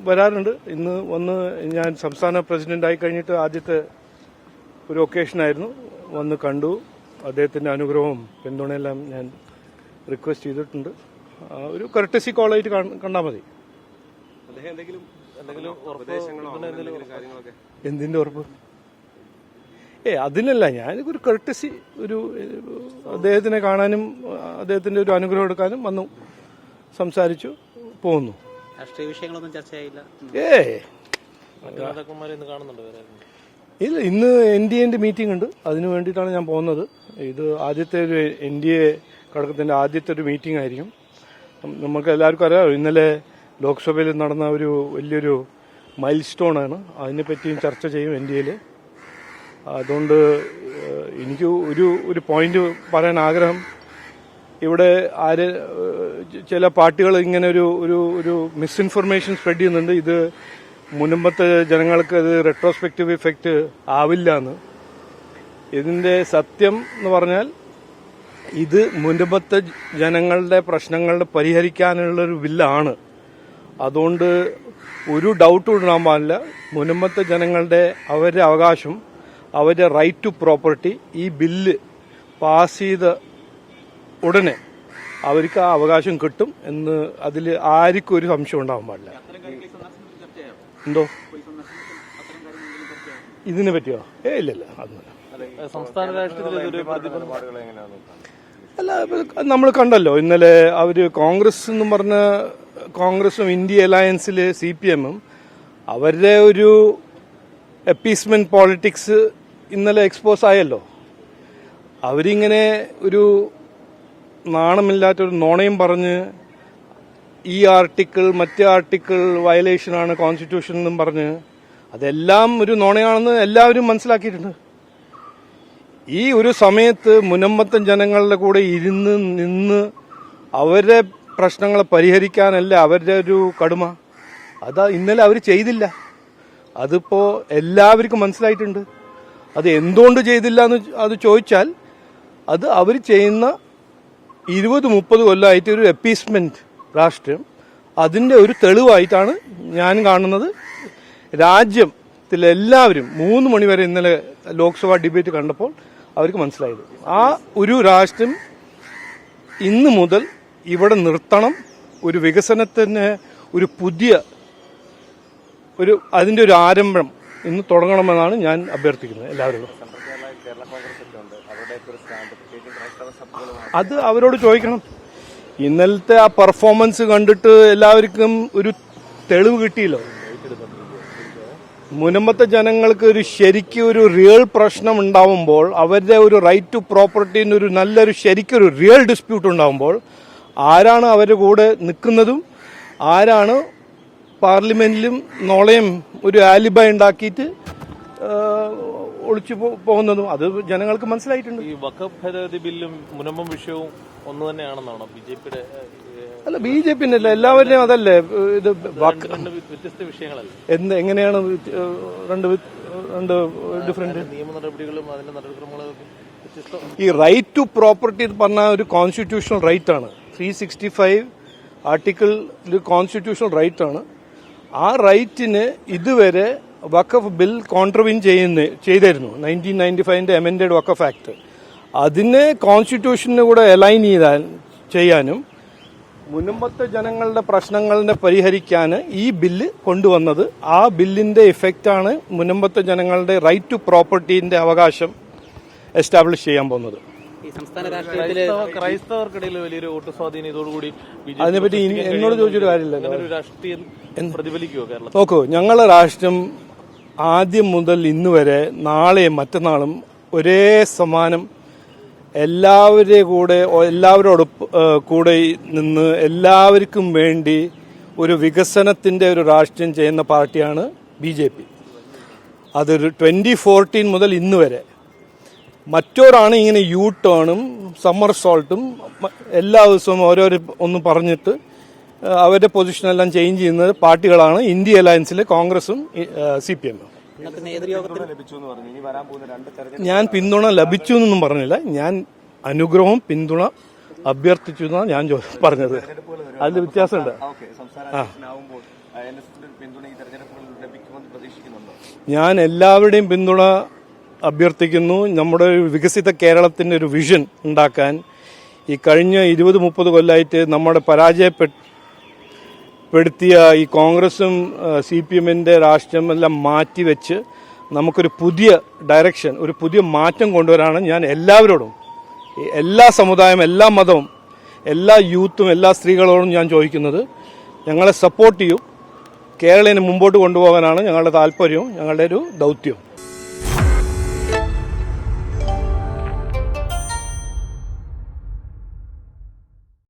വരാറുണ്ട്. ഇന്ന് വന്ന് ഞാൻ സംസ്ഥാന പ്രസിഡന്റായി കഴിഞ്ഞിട്ട് ആദ്യത്തെ ഒരു ഒക്കേഷനായിരുന്നു. വന്ന് കണ്ടു. അദ്ദേഹത്തിന്റെ അനുഗ്രഹവും പിന്തുണയെല്ലാം ഞാൻ റിക്വസ്റ്റ് ചെയ്തിട്ടുണ്ട്. ഒരു കർട്ടസി കോളായിട്ട് കണ്ടാൽ മതി. എന്തിന്റെ ഉറപ്പ്? അതിനല്ല, ഞാനൊരു കർട്ടസി, ഒരു അദ്ദേഹത്തിനെ കാണാനും അദ്ദേഹത്തിന്റെ ഒരു അനുഗ്രഹം എടുക്കാനും വന്നു, സംസാരിച്ചു, പോകുന്നു. രാഷ്ട്രീയ വിഷയങ്ങളൊന്നും ചർച്ചയായില്ല. ഇല്ല, ഇന്ന് NDA മീറ്റിംഗ് ഉണ്ട്. അതിനു വേണ്ടിയിട്ടാണ് ഞാൻ പോകുന്നത്. ഇത് ആദ്യത്തെ ഒരു NDA ഘടകത്തിന്റെ ആദ്യത്തെ ഒരു മീറ്റിംഗ് ആയിരിക്കും. നമുക്ക് എല്ലാവർക്കും അറിയാം, ഇന്നലെ ലോക്സഭയിൽ നടന്ന ഒരു വലിയൊരു മൈൽ സ്റ്റോൺ ആണ്. അതിനെപ്പറ്റിയും ചർച്ച ചെയ്യും NDAയിൽ. അതുകൊണ്ട് എനിക്ക് ഒരു പോയിന്റ് പറയാൻ ആഗ്രഹം. ഇവിടെ ചില പാർട്ടികൾ ഇങ്ങനെ ഒരു മിസ്ഇൻഫർമേഷൻ സ്പ്രെഡ് ചെയ്യുന്നുണ്ട്. ഇത് മുൻപത്തെ ജനങ്ങൾക്ക് അത് റെട്രോസ്പെക്റ്റീവ് ഇഫക്റ്റ് ആവില്ല എന്ന്. ഇതിന്റെ സത്യം എന്ന് പറഞ്ഞാൽ ഇത് മുൻപത്തെ ജനങ്ങളുടെ പ്രശ്നങ്ങളുടെ പരിഹരിക്കാനുള്ളൊരു ബില്ലാണ്. അതുകൊണ്ട് ഒരു ഡൗട്ടും ഇടാൻ പാടില്ല. മുൻപത്തെ ജനങ്ങളുടെ അവരുടെ അവകാശം, അവരുടെ റൈറ്റ് ടു പ്രോപ്പർട്ടി ഈ ബില്ല് പാസ് ചെയ്ത ഉടനെ അവർക്ക് ആ അവകാശം കിട്ടും എന്ന് അതിൽ ആർക്കും ഒരു സംശയം ഉണ്ടാവാൻ പാടില്ല. എന്തോ ഇതിനെ പറ്റിയോ? ഇല്ലല്ല, അല്ല, നമ്മൾ കണ്ടല്ലോ ഇന്നലെ അവര് കോൺഗ്രസ് എന്നും പറഞ്ഞ കോൺഗ്രസും ഇന്ത്യ അലയൻസില് CPM-ഉം അവരുടെ ഒരു അപ്പീസ്മെന്റ് പോളിറ്റിക്സ് ഇന്നലെ എക്സ്പോസ് ആയല്ലോ. അവരിങ്ങനെ ഒരു നാണമില്ലാത്തൊരു നോണയും പറഞ്ഞ് ഈ ആർട്ടിക്കിൾ മറ്റേ ആർട്ടിക്കിൾ വയലേഷനാണ് കോൺസ്റ്റിറ്റ്യൂഷൻ എന്നും പറഞ്ഞ് അതെല്ലാം ഒരു നോണയാണെന്ന് എല്ലാവരും മനസ്സിലാക്കിയിട്ടുണ്ട്. ഈ ഒരു സമയത്ത് മുനമ്പത്തൻ ജനങ്ങളുടെ കൂടെ ഇരുന്ന് നിന്ന് അവരുടെ പ്രശ്നങ്ങളെ പരിഹരിക്കാനല്ല അവരുടെ ഒരു കടുമ. അതാ ഇന്നലെ അവർ ചെയ്തില്ല. അതിപ്പോ എല്ലാവർക്കും മനസ്സിലായിട്ടുണ്ട്. അത് എന്തുകൊണ്ട് ചെയ്തില്ല എന്ന് അത് ചോദിച്ചാൽ അത് അവർ ചെയ്യുന്ന 20-30 കൊല്ലമായിട്ട് ഒരു അപ്പീസ്മെന്റ് രാഷ്ട്രീയം, അതിന്റെ ഒരു തെളിവായിട്ടാണ് ഞാൻ കാണുന്നത്. രാജ്യത്തിലെല്ലാവരും 3 മണിവരെ ഇന്നലെ ലോക്സഭാ ഡിബേറ്റ് കണ്ടപ്പോൾ അവർക്ക് മനസ്സിലായത് ആ ഒരു രാഷ്ട്രം ഇന്ന് മുതൽ ഇവിടെ നിർത്തണം. ഒരു വികസനത്തിന് ഒരു പുതിയ അതിന്റെ ഒരു ആരംഭം ഇന്ന് തുടങ്ങണമെന്നാണ് ഞാൻ അഭ്യർത്ഥിക്കുന്നത് എല്ലാവരോടും. അത് അവരോട് ചോദിക്കണം. ഇന്നലത്തെ ആ പെർഫോമൻസ് കണ്ടിട്ട് എല്ലാവർക്കും ഒരു തെളിവ് കിട്ടിയല്ലോ. മുൻപത്തെ ജനങ്ങൾക്ക് ഒരു ശരിക്കും ഒരു റിയൽ പ്രശ്നം ഉണ്ടാവുമ്പോൾ, അവരുടെ ഒരു റൈറ്റ് ടു പ്രോപ്പർട്ടിന് ഒരു നല്ലൊരു ശരിക്കൊരു റിയൽ ഡിസ്പ്യൂട്ട് ഉണ്ടാവുമ്പോൾ ആരാണ് അവരുടെ കൂടെ നിൽക്കുന്നതും ആരാണ് പാർലമെന്റിലും നോളയും ഒരു ആലിബ ഉണ്ടാക്കിയിട്ട് ഒളിച്ചു പോകുന്നതും അത് ജനങ്ങൾക്ക് മനസ്സിലായിട്ടുണ്ട്. ഈ വഖഫ് ഭേദഗതി ബില്ലും മുനമ്പം വിഷയവും ഒന്ന് തന്നെയാണെന്നാണോ BJP-യുടെ? അല്ല, BJP-ന്റെ അല്ല, എല്ലാവരുടെയും അതല്ലേ. ഇത് വ്യത്യസ്ത വിഷയങ്ങളല്ല. എങ്ങനെയാണ് രണ്ട് ഡിഫറെന്റ് നിയമ നടപടികളും അതിന്റെ നടപടിക്രമങ്ങളും വ്യത്യസ്ത? ഈ റൈറ്റ് ടു പ്രോപ്പർട്ടി പറഞ്ഞ ഒരു കോൺസ്റ്റിറ്റ്യൂഷണൽ റൈറ്റ് ആണ്. 365 ആർട്ടിക്കിൾ കോൺസ്റ്റിറ്റ്യൂഷണൽ റൈറ്റ് ആണ്. ആ റൈറ്റിന് ഇതുവരെ വഖഫ് ബിൽ കോൺട്രവീൻ ചെയ്തിരുന്നു. 1995 അമെൻഡഡ് വഖഫ് ആക്ട്. അതിനെ കോൺസ്റ്റിറ്റ്യൂഷന് കൂടെ അലൈൻ ചെയ്യാനും മുൻപത്തെ ജനങ്ങളുടെ പ്രശ്നങ്ങളുടെ പരിഹരിക്കാൻ ഈ ബില്ല് കൊണ്ടുവന്നത്. ആ ബില്ലിന്റെ ഇഫക്റ്റാണ് മുൻപത്തെ ജനങ്ങളുടെ റൈറ്റ് ടു പ്രോപ്പർട്ടിന്റെ അവകാശം എസ്റ്റാബ്ലിഷ് ചെയ്യാൻ പോകുന്നത്. ക്രൈസ്തവർക്കിടയിൽ വലിയൊരു വോട്ട് സ്വാധീനം ഇതോടുകൂടി അതിനെപ്പറ്റി എന്നോട് ചോദിച്ചൊരു കാര്യമില്ല. രാഷ്ട്രീയം പ്രതിഫലിക്കുമോ കേരളം? നോക്കൂ, ഞങ്ങളുടെ രാഷ്ട്രം ആദ്യം മുതൽ ഇന്ന് വരെ നാളെയും മറ്റന്നാളും ഒരേ സമാനം എല്ലാവരോടും കൂടെ നിന്ന് എല്ലാവർക്കും വേണ്ടി ഒരു വികസനത്തിന്റെ ഒരു രാഷ്ട്രീയം ചെയ്യുന്ന പാർട്ടിയാണ് BJP. അതൊരു 2014 മുതൽ ഇന്ന് വരെ. മറ്റോരാണ് ഇങ്ങനെ ടേണും സമ്മർ സോൾട്ടും എല്ലാ ദിവസവും ഓരോരോ ഒന്ന് പറഞ്ഞിട്ട് അവരുടെ പൊസിഷനെല്ലാം ചേഞ്ച് ചെയ്യുന്ന പാർട്ടികളാണ് ഇന്ത്യ അലയൻസിലെ കോൺഗ്രസും CPM-ഉം. ഞാൻ പിന്തുണ ലഭിച്ചു എന്നൊന്നും പറഞ്ഞില്ല. ഞാൻ അനുഗ്രഹവും പിന്തുണ അഭ്യർത്ഥിച്ചു എന്നാണ് ഞാൻ പറഞ്ഞത്. അതിൽ വ്യത്യാസമുണ്ട്. പിന്തുണ ഈ തെരഞ്ഞെടുപ്പുകളിൽ ലഭിക്കുമെന്ന് പ്രതീക്ഷിക്കുന്നുണ്ടോ? ഞാൻ എല്ലാവരുടെയും പിന്തുണ അഭ്യർത്ഥിക്കുന്നു. നമ്മുടെ ഒരു വികസിത കേരളത്തിന്റെ ഒരു വിഷൻ ഉണ്ടാക്കാൻ ഈ കഴിഞ്ഞ 20-30 കൊല്ലമായിട്ട് നമ്മുടെ പരാജയപ്പെടുത്തിയ ഈ കോൺഗ്രസും CPM-ന്റെ രാഷ്ട്രീയമെല്ലാം മാറ്റിവെച്ച് നമുക്കൊരു പുതിയ ഡയറക്ഷൻ, ഒരു പുതിയ മാറ്റം കൊണ്ടുവരാനാണ് ഞാൻ എല്ലാവരോടും, എല്ലാ സമുദായം, എല്ലാ മതവും, എല്ലാ യൂത്തും, എല്ലാ സ്ത്രീകളോടും ഞാൻ ചോദിക്കുന്നത്, ഞങ്ങളെ സപ്പോർട്ട് ചെയ്യൂ. കേരളത്തിനെ മുമ്പോട്ട് കൊണ്ടുപോകാനാണ് ഞങ്ങളുടെ താല്പര്യവും ഞങ്ങളുടെ ഒരു ദൗത്യവും.